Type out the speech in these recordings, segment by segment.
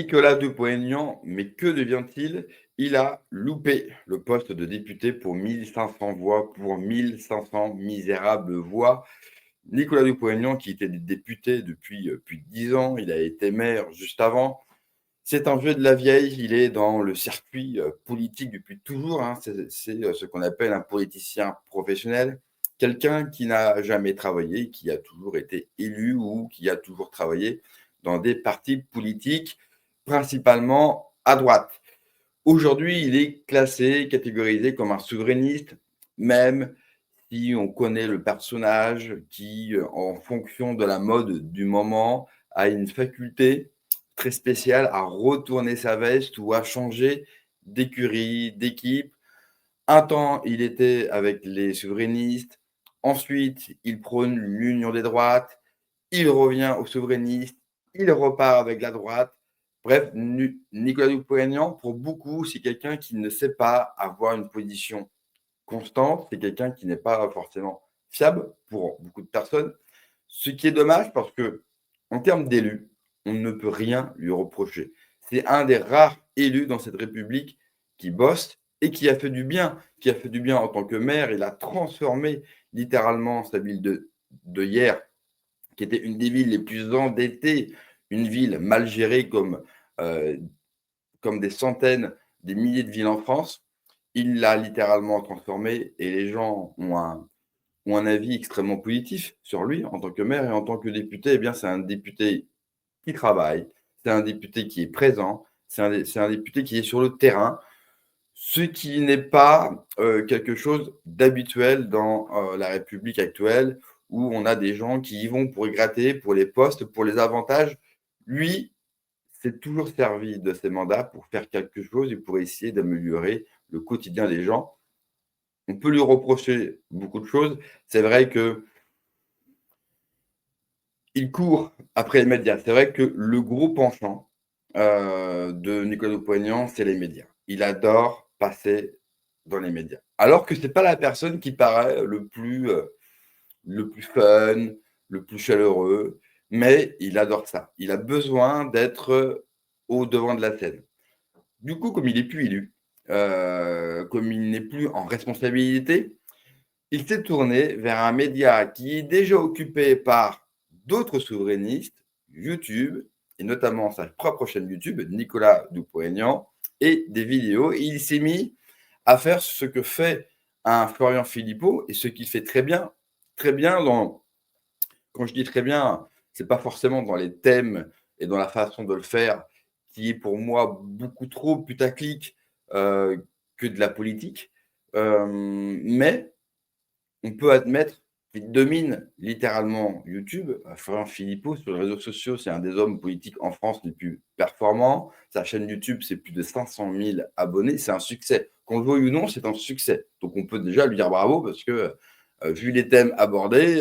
Nicolas Dupont-Aignan, mais que devient-il? Il a loupé le poste de député pour 1500 voix, pour 1500 misérables voix. Nicolas Dupont-Aignan, qui était député depuis plus de 10 ans, il a été maire juste avant. C'est un vieux de la vieille, il est dans le circuit politique depuis toujours, hein. C'est ce qu'on appelle un politicien professionnel, quelqu'un qui n'a jamais travaillé, qui a toujours été élu ou qui a toujours travaillé dans des partis politiques, principalement à droite. Aujourd'hui, il est classé, catégorisé comme un souverainiste, même si on connaît le personnage qui, en fonction de la mode du moment, a une faculté très spéciale à retourner sa veste ou à changer d'écurie, d'équipe. Un temps, il était avec les souverainistes. Ensuite, il prône l'union des droites. Il revient aux souverainistes. Il repart avec la droite. Bref, Nicolas Dupont-Aignan, pour beaucoup, c'est quelqu'un qui ne sait pas avoir une position constante. C'est quelqu'un qui n'est pas forcément fiable pour beaucoup de personnes. Ce qui est dommage parce que, en termes d'élus, on ne peut rien lui reprocher. C'est un des rares élus dans cette République qui bosse et qui a fait du bien, qui a fait du bien en tant que maire. Il a transformé littéralement sa ville de hier, qui était une des villes les plus endettées, une ville mal gérée euh, comme des centaines, des milliers de villes en France. Il l'a littéralement transformé et les gens ont un avis extrêmement positif sur lui en tant que maire et en tant que député. Eh bien, c'est un député qui travaille, c'est un député qui est présent, c'est un député qui est sur le terrain, ce qui n'est pas quelque chose d'habituel dans la République actuelle où on a des gens qui y vont pour y gratter, pour les postes, pour les avantages. Lui, s'est toujours servi de ses mandats pour faire quelque chose et pour essayer d'améliorer le quotidien des gens. On peut lui reprocher beaucoup de choses. C'est vrai que il court après les médias. C'est vrai que le gros penchant de Nicolas Dupont-Aignan, c'est les médias. Il adore passer dans les médias. Alors que c'est pas la personne qui paraît le plus fun, le plus chaleureux, mais il adore ça. Il a besoin d'être au devant de la scène. Du coup, comme il n'est plus élu, comme il n'est plus en responsabilité, il s'est tourné vers un média qui est déjà occupé par d'autres souverainistes, YouTube, et notamment sa propre chaîne YouTube, Nicolas Dupont-Aignan, et des vidéos. Et il s'est mis à faire ce que fait un Florian Philippot, et ce qu'il fait très bien quand je dis très bien, c'est pas forcément dans les thèmes et dans la façon de le faire qui est pour moi beaucoup trop putaclic que de la politique. Mais on peut admettre qu'il domine littéralement YouTube. Florian Philippot, sur les réseaux sociaux, c'est un des hommes politiques en France les plus performants. Sa chaîne YouTube, c'est plus de 500 000 abonnés. C'est un succès. Qu'on le veuille ou non, c'est un succès. Donc on peut déjà lui dire bravo parce que, vu les thèmes abordés,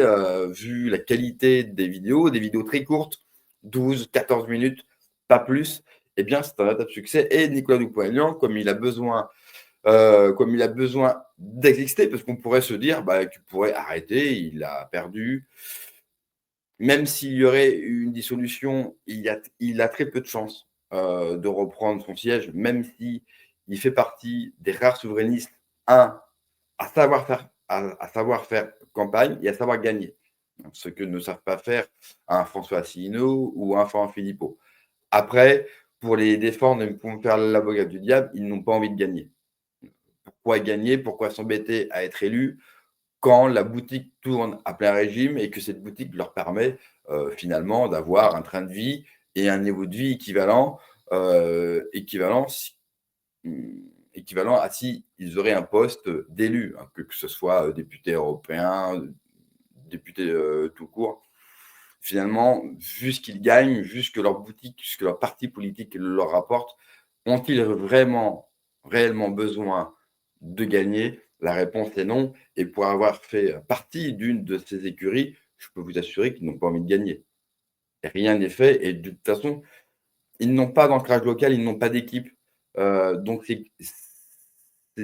vu la qualité des vidéos très courtes, 12, 14 minutes, pas plus, eh bien, c'est un véritable succès. Et Nicolas Dupont-Aignan, comme il a besoin d'exister, parce qu'on pourrait se dire bah, qu'il pourrait arrêter, il a perdu. Même s'il y aurait une dissolution, il a très peu de chances de reprendre son siège, même si il fait partie des rares souverainistes, un, à savoir faire campagne et à savoir gagner. Ce que ne savent pas faire un François Asselineau ou un Florent Philippot. Après, pour les défendre et pour faire l'avocat du diable, ils n'ont pas envie de gagner. Pourquoi gagner? Pourquoi s'embêter à être élu quand la boutique tourne à plein régime et que cette boutique leur permet finalement d'avoir un train de vie et un niveau de vie équivalent, équivalent à si ils auraient un poste d'élu, hein, que ce soit député européen, député tout court. Finalement, vu ce qu'ils gagnent, vu ce que leur boutique, ce que leur parti politique leur rapporte, ont-ils vraiment, réellement besoin de gagner? La réponse est non. Et pour avoir fait partie d'une de ces écuries, je peux vous assurer qu'ils n'ont pas envie de gagner. Rien n'est fait. Et de toute façon, ils n'ont pas d'ancrage local, ils n'ont pas d'équipe. Donc, c'est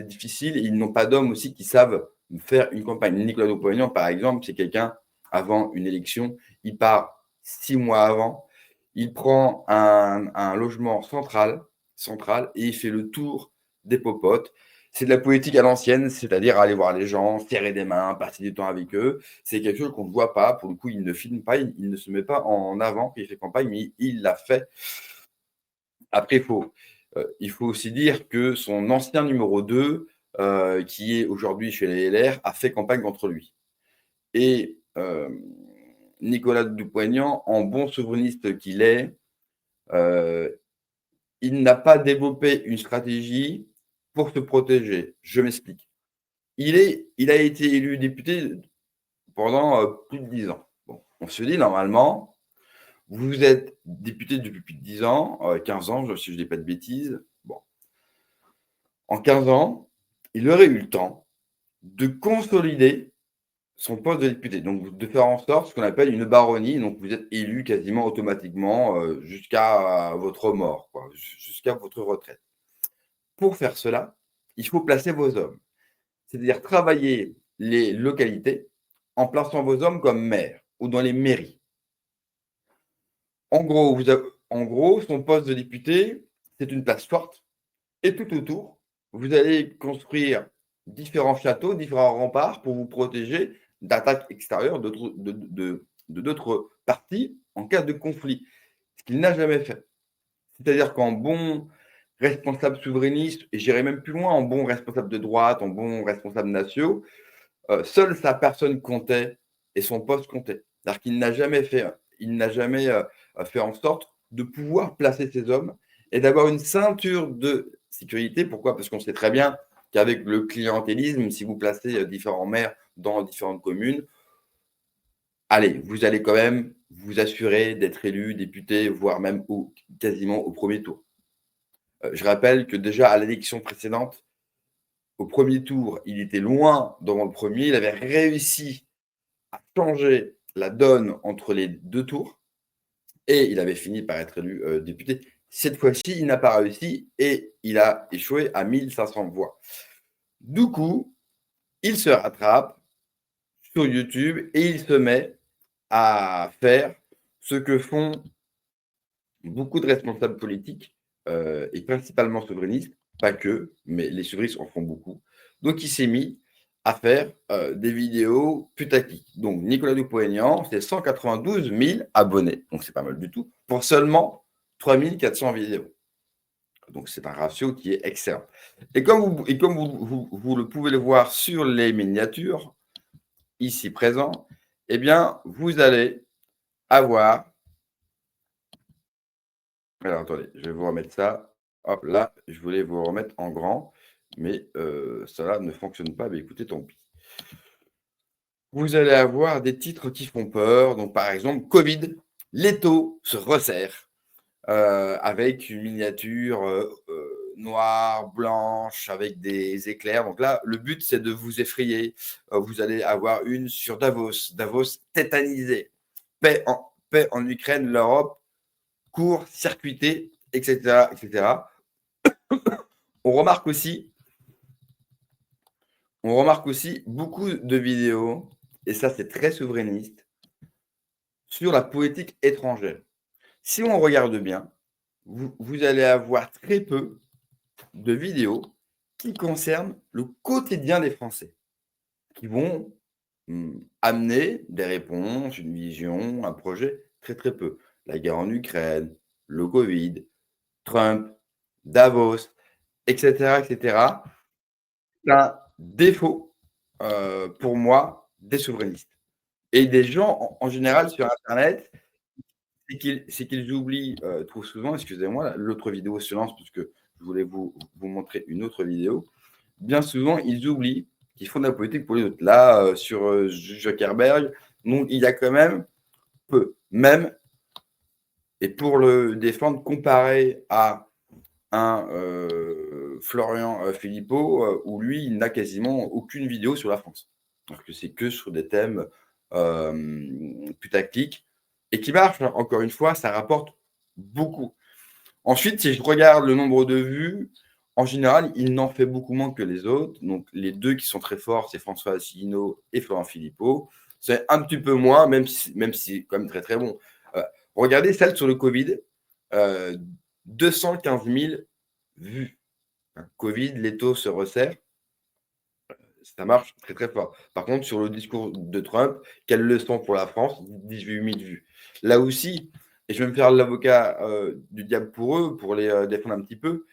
difficile. Et ils n'ont pas d'hommes aussi qui savent faire une campagne. Nicolas Dupont-Aignan, par exemple, c'est quelqu'un, avant une élection, il part 6 mois avant. Il prend un logement central et il fait le tour des popotes. C'est de la politique à l'ancienne, c'est-à-dire aller voir les gens, serrer des mains, passer du temps avec eux. C'est quelque chose qu'on ne voit pas. Pour le coup, il ne filme pas, il ne se met pas en avant quand il fait campagne, mais il l'a fait. Après, il faut aussi dire que son ancien numéro 2, qui est aujourd'hui chez les LR, a fait campagne contre lui. Et Nicolas Dupont-Aignan, en bon souverainiste qu'il est, il n'a pas développé une stratégie pour se protéger. Je m'explique. Il a été élu député pendant plus de 10 ans. Bon, on se dit normalement, vous êtes député depuis plus de 10 ans, 15 ans, si je ne dis pas de bêtises. Bon. En 15 ans, il aurait eu le temps de consolider son poste de député, donc de faire en sorte ce qu'on appelle une baronnie, donc vous êtes élu quasiment automatiquement jusqu'à votre mort, quoi, jusqu'à votre retraite. Pour faire cela, il faut placer vos hommes, c'est-à-dire travailler les localités en plaçant vos hommes comme maires ou dans les mairies. En gros, son poste de député, c'est une place forte et tout autour, vous allez construire différents châteaux, différents remparts pour vous protéger d'attaques extérieures de d'autres parties en cas de conflit, ce qu'il n'a jamais fait. C'est-à-dire qu'en bon responsable souverainiste, et j'irai même plus loin, en bon responsable de droite, en bon responsable national, seule sa personne comptait et son poste comptait. C'est-à-dire qu'il n'a jamais fait en sorte de pouvoir placer ses hommes et d'avoir une ceinture de sécurité. Pourquoi? Parce qu'on sait très bien qu'avec le clientélisme, si vous placez différents maires dans différentes communes, allez, vous allez quand même vous assurer d'être élu député, voire même quasiment au premier tour. Je rappelle que déjà à l'élection précédente, au premier tour, il était loin devant le premier. Il avait réussi à changer la donne entre les deux tours et il avait fini par être élu député. Cette fois-ci, il n'a pas réussi et il a échoué à 1500 voix. Du coup, il se rattrape sur YouTube et il se met à faire ce que font beaucoup de responsables politiques et principalement souverainistes, pas que, mais les souverainistes en font beaucoup. Donc, il s'est mis à faire des vidéos putaclic. Donc, Nicolas Dupont-Aignan, c'est 192 000 abonnés, donc c'est pas mal du tout, pour seulement 3400 vidéos. Donc, c'est un ratio qui est excellent. Et comme vous le pouvez le voir sur les miniatures, ici présents, eh bien, vous allez avoir... Alors, attendez, je vais vous remettre ça. Hop, là, je voulais vous remettre en grand, mais cela ne fonctionne pas. Mais écoutez, tant pis. Vous allez avoir des titres qui font peur. Donc, par exemple, Covid, l'étau se resserre avec une miniature noire, blanche, avec des éclairs. Donc là, le but, c'est de vous effrayer. Vous allez avoir une sur Davos. Davos tétanisé. Paix en Ukraine, l'Europe court-circuité, etc., etc. On remarque aussi beaucoup de vidéos, et ça c'est très souverainiste, sur la politique étrangère. Si on regarde bien, vous allez avoir très peu de vidéos qui concernent le quotidien des Français, qui vont amener des réponses, une vision, un projet, très très peu. La guerre en Ukraine, le Covid, Trump, Davos, etc., etc. C'est un défaut, pour moi, des souverainistes et des gens en général sur internet, c'est qu'ils oublient, trop souvent, excusez-moi, l'autre vidéo se lance parce que je voulais vous montrer une autre vidéo. Bien souvent, ils oublient qu'ils font de la politique pour les autres. Là, sur, Zuckerberg, donc il y a quand même peu, même et pour le défendre comparé à un, Florian, Philippot, où lui, il n'a quasiment aucune vidéo sur la France. Alors que c'est que sur des thèmes, putaclic et qui marchent, hein. Encore une fois, ça rapporte beaucoup. Ensuite, si je regarde le nombre de vues, en général, il n'en fait beaucoup moins que les autres. Donc les 2 qui sont très forts, c'est François Asselineau et Florent Philippot. C'est un petit peu moins, même si c'est quand même très, très bon. Regardez celle sur le Covid, 215 000 vues. Hein, Covid, l'étau se resserre, ça marche très, très fort. Par contre, sur le discours de Trump, quelle leçon pour la France? 18 000 vues. Là aussi, et je vais me faire l'avocat du diable pour eux, pour les défendre un petit peu.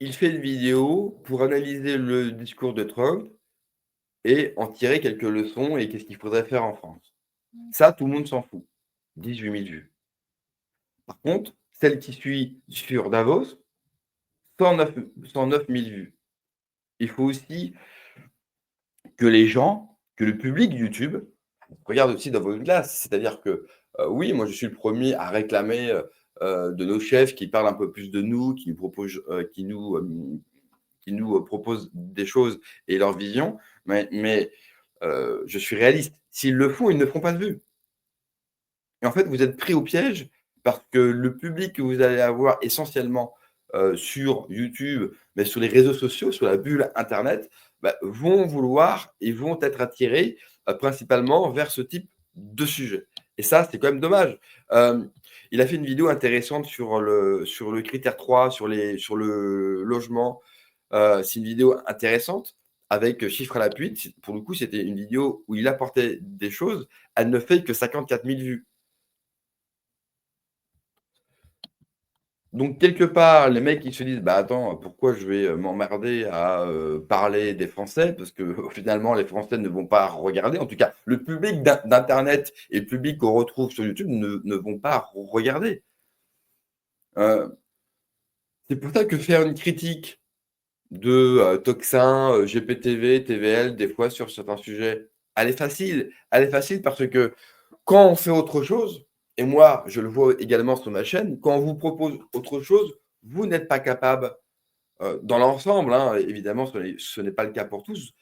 Il fait une vidéo pour analyser le discours de Trump et en tirer quelques leçons et qu'est-ce qu'il faudrait faire en France. Ça, tout le monde s'en fout. 18 000 vues. Par contre, celle qui suit sur Davos, 109 109 000 vues. Il faut aussi que les gens, que le public YouTube regarde aussi dans vos glaces. C'est-à-dire que, oui, moi je suis le premier à réclamer, de nos chefs qui parlent un peu plus de nous, qui nous proposent des choses et leur vision, mais je suis réaliste. S'ils le font, ils ne feront pas de vues. Et en fait, vous êtes pris au piège parce que le public que vous allez avoir essentiellement, sur YouTube, mais sur les réseaux sociaux, sur la bulle internet, bah, vont vouloir et vont être attirés, principalement vers ce type de sujet. Et ça, c'est quand même dommage. Il a fait une vidéo intéressante sur le critère 3, sur le logement. C'est une vidéo intéressante avec, chiffres à l'appui. Pour le coup, c'était une vidéo où il apportait des choses. Elle ne fait que 54 000 vues. Donc quelque part, les mecs, ils se disent: «Bah, attends, pourquoi je vais, m'emmerder à, parler des Français?» parce que finalement, les Français ne vont pas regarder. En tout cas, le public d'internet et le public qu'on retrouve sur YouTube ne vont pas regarder. Heu, c'est pour ça que faire une critique de, Tocsin, GPTV, TVL, des fois sur certains sujets, elle est facile. Elle est facile parce que quand on fait autre chose, et moi je le vois également sur ma chaîne, quand on vous propose autre chose, vous n'êtes pas capable, dans l'ensemble, hein, évidemment ce n'est pas le cas pour tous,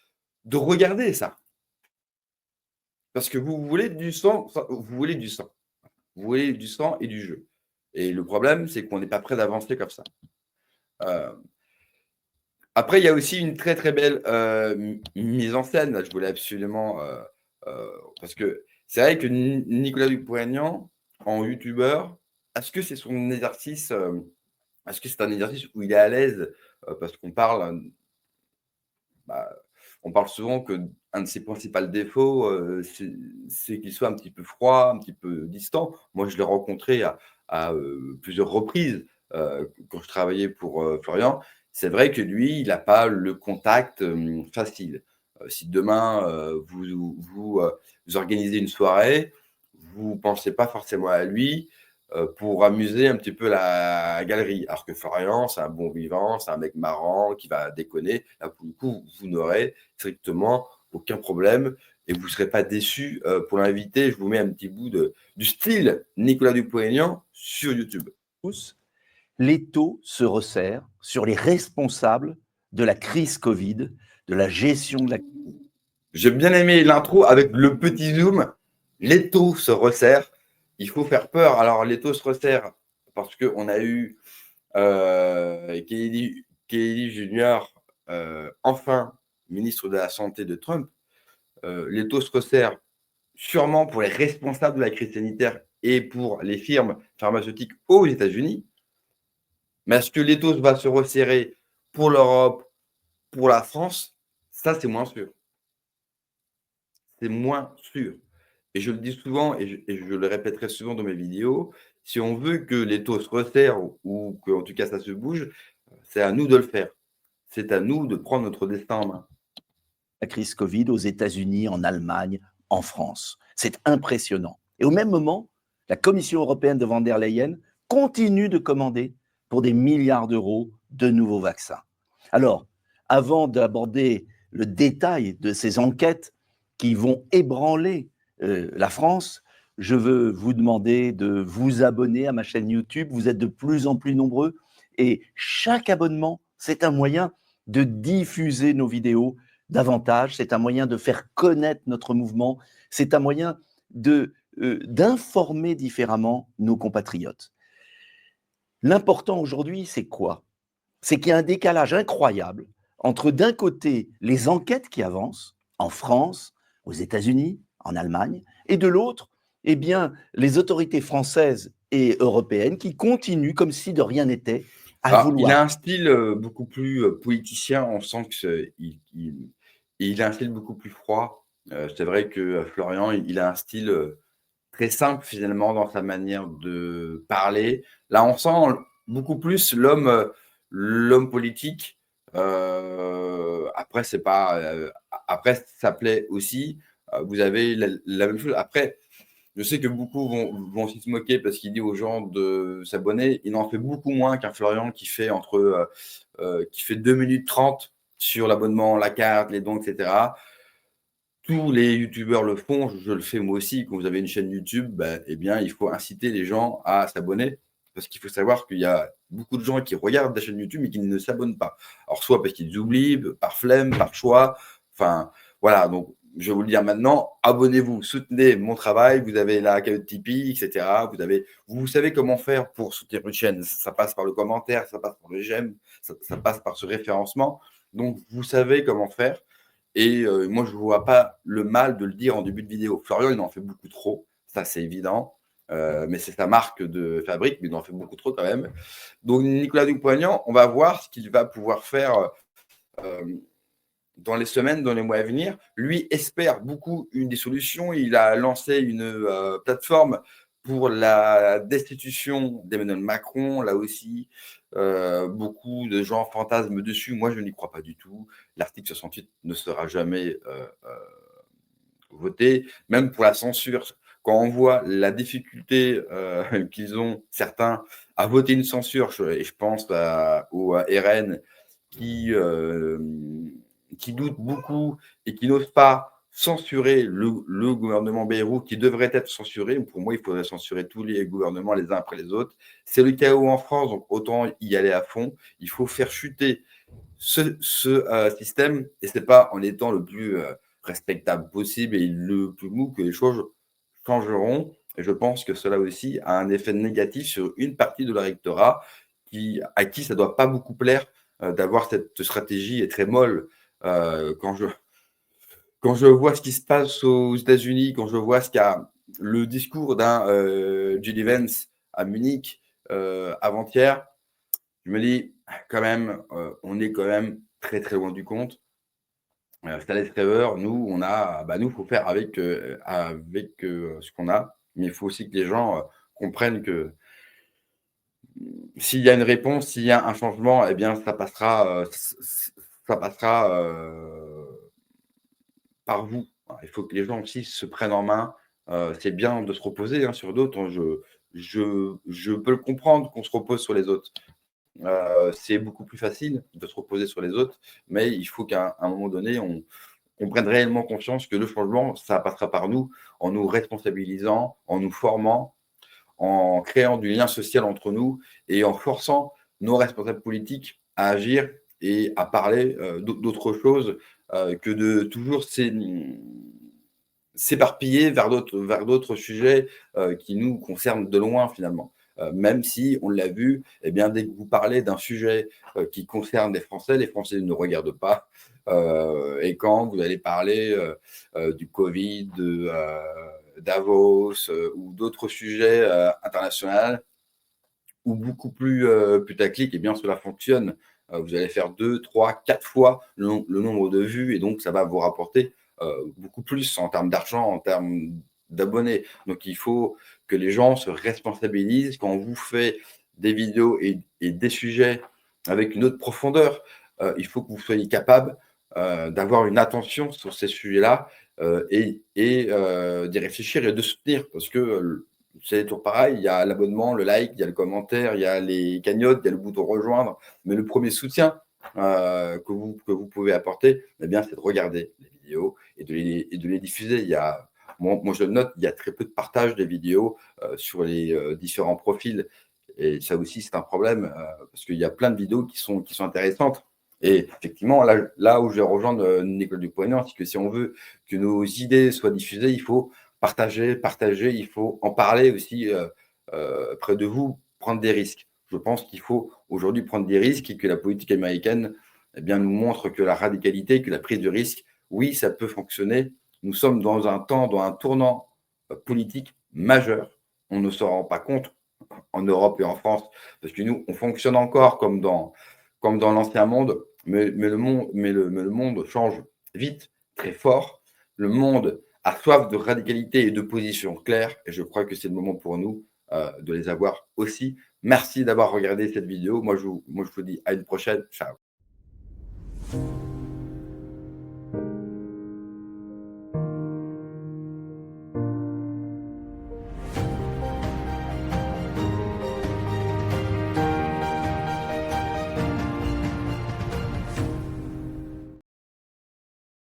de regarder ça. Parce que vous voulez du sang, vous voulez du sang. Vous voulez du sang et du jeu. Et le problème, c'est qu'on n'est pas prêt d'avancer comme ça. Heu Après, il y a aussi une très, très belle, mise en scène. Là, je voulais absolument, parce que c'est vrai que Nicolas Dupont-Aignan, en youtubeur, est-ce que c'est son exercice, est-ce que c'est un exercice où il est à l'aise? Parce qu'on parle, bah, on parle souvent qu'un de ses principaux défauts, c'est qu'il soit un petit peu froid, un petit peu distant. Moi, je l'ai rencontré à plusieurs reprises, quand je travaillais pour, Florian. C'est vrai que lui, il n'a pas le contact, facile. Si demain, vous organisez une soirée, vous pensez pas forcément à lui, pour amuser un petit peu la galerie. Alors que Florian, c'est un bon vivant, c'est un mec marrant qui va déconner. Là, pour le coup, vous n'aurez strictement aucun problème et vous ne serez pas déçus, pour l'inviter. Je vous mets un petit bout du style Nicolas Dupont-Aignan sur YouTube. Tous, l'étau se resserre sur les responsables de la crise Covid, de la gestion de la. J'ai bien aimé l'intro avec le petit zoom. L'étau se resserre. Il faut faire peur. Alors, l'étau se resserre parce qu'on a eu Kennedy Junior, enfin ministre de la santé de Trump. L'étau se resserre sûrement pour les responsables de la crise sanitaire et pour les firmes pharmaceutiques aux États-Unis. Mais est-ce que l'étau va se resserrer pour l'Europe, pour la France? Ça, c'est moins sûr. C'est moins sûr. Et je le dis souvent et je le répéterai souvent dans mes vidéos, si on veut que l'étau se resserre ou qu'en tout cas ça se bouge, c'est à nous de le faire. C'est à nous de prendre notre destin en main. La crise Covid aux États-Unis, en Allemagne, en France. C'est impressionnant. Et au même moment, la Commission européenne de von der Leyen continue de commander pour des milliards d'euros de nouveaux vaccins. Alors, avant d'aborder le détail de ces enquêtes qui vont ébranler la France, je veux vous demander de vous abonner à ma chaîne YouTube. Vous êtes de plus en plus nombreux et chaque abonnement, c'est un moyen de diffuser nos vidéos davantage, c'est un moyen de faire connaître notre mouvement, c'est un moyen d'informer différemment nos compatriotes. L'important aujourd'hui, c'est quoi? C'est qu'il y a un décalage incroyable entre d'un côté les enquêtes qui avancent en France, aux États-Unis, en Allemagne, et de l'autre, eh bien, les autorités françaises et européennes qui continuent, comme si de rien n'était, à Alors, il a vouloir. un style beaucoup plus politicien. On sent qu'il a un style beaucoup plus froid. C'est vrai que Florian, il a un style très simple finalement dans sa manière de parler. Là, on sent beaucoup plus l'homme politique. Après, c'est pas. Après, ça plaît aussi. Vous avez la même chose. Après, je sais que beaucoup vont aussi se moquer parce qu'il dit aux gens de s'abonner. Il en fait beaucoup moins qu'un Florian qui fait 2 minutes 30 sur l'abonnement, la carte, les dons, etc. Tous les youtubeurs le font, je le fais moi aussi. Quand vous avez une chaîne YouTube, eh bien, il faut inciter les gens à s'abonner. Parce qu'il faut savoir qu'il y a beaucoup de gens qui regardent la chaîne YouTube mais qui ne s'abonnent pas. Alors, soit parce qu'ils oublient, par flemme, par choix. Enfin, voilà. Donc, je vais vous le dire maintenant, abonnez-vous, soutenez mon travail. Vous avez la cagnotte Tipeee, etc. Vous savez comment faire pour soutenir une chaîne. Ça passe par le commentaire, ça passe par les j'aime, ça passe par ce référencement. Donc, vous savez comment faire. Et moi, je ne vois pas le mal de le dire en début de vidéo. Florian, il en fait beaucoup trop, ça c'est évident. Mais c'est sa marque de fabrique, mais il en fait beaucoup trop quand même. Donc Nicolas Dupont-Aignan, on va voir ce qu'il va pouvoir faire dans les semaines, dans les mois à venir. Lui espère beaucoup une des solutions. Il a lancé une plateforme pour la destitution d'Emmanuel Macron. Là aussi, beaucoup de gens fantasment dessus. Moi, je n'y crois pas du tout. L'article 68 ne sera jamais voté. Même pour la censure, quand on voit la difficulté qu'ils ont, certains, à voter une censure, et je pense au RN, qui doutent beaucoup et qui n'osent pas censurer le gouvernement Bayrou, qui devrait être censuré. Pour moi, il faudrait censurer tous les gouvernements les uns après les autres. C'est le chaos en France, donc autant y aller à fond. Il faut faire chuter ce système, et ce n'est pas en étant le plus respectable possible et le plus mou que les choses changeront. Et je pense que cela aussi a un effet négatif sur une partie de l'électorat à qui ça ne doit pas beaucoup plaire d'avoir cette stratégie très molle. Quand je vois ce qui se passe aux États-Unis, quand je vois le discours d'un J.D. Vance à Munich avant-hier, je me dis quand même, on est quand même très très loin du compte. Thales Trevor, nous, faut faire avec ce qu'on a, mais il faut aussi que les gens comprennent que s'il y a une réponse, s'il y a un changement, eh bien, ça passera par vous. Il faut que les gens aussi se prennent en main. C'est bien de se reposer sur d'autres. Je peux le comprendre qu'on se repose sur les autres. C'est beaucoup plus facile de se reposer sur les autres, mais il faut qu'à un moment donné, on prenne réellement conscience que le changement, ça passera par nous, en nous responsabilisant, en nous formant, en créant du lien social entre nous et en forçant nos responsables politiques à agir et à parler d'autre chose que de toujours s'éparpiller vers d'autres sujets qui nous concernent de loin finalement. Même si, on l'a vu, eh bien, dès que vous parlez d'un sujet qui concerne les Français ne regardent pas. Et quand vous allez parler du Covid, de Davos ou d'autres sujets internationaux ou beaucoup plus putaclic, eh bien, cela fonctionne. Vous allez faire 2, 3, 4 fois le nombre de vues et donc ça va vous rapporter beaucoup plus en termes d'argent, en termes d'abonnés. Donc, il faut que les gens se responsabilisent quand on vous fait des vidéos et des sujets avec une autre profondeur. Il faut que vous soyez capable d'avoir une attention sur ces sujets-là et d'y réfléchir et de soutenir parce que c'est toujours pareil, il y a l'abonnement, le like, il y a le commentaire, il y a les cagnottes, il y a le bouton rejoindre, mais le premier soutien que vous pouvez apporter, eh bien, c'est de regarder les vidéos et de les diffuser. Moi, je note, il y a très peu de partage des vidéos sur les différents profils. Et ça aussi, c'est un problème parce qu'il y a plein de vidéos qui sont intéressantes. Et effectivement, là où je vais rejoindre Nicolas Dupont-Aignan, c'est que si on veut que nos idées soient diffusées, il faut partager, il faut en parler aussi près de vous, prendre des risques. Je pense qu'il faut aujourd'hui prendre des risques et que la politique américaine nous montre que la radicalité, que la prise de risque, oui, ça peut fonctionner Nous sommes dans un temps, dans un tournant politique majeur. On ne s'en rend pas compte en Europe et en France, parce que nous, on fonctionne encore comme dans l'ancien monde, mais le monde change vite, très fort. Le monde a soif de radicalité et de positions claires, et je crois que c'est le moment pour nous de les avoir aussi. Merci d'avoir regardé cette vidéo. Moi, je vous dis à une prochaine. Ciao.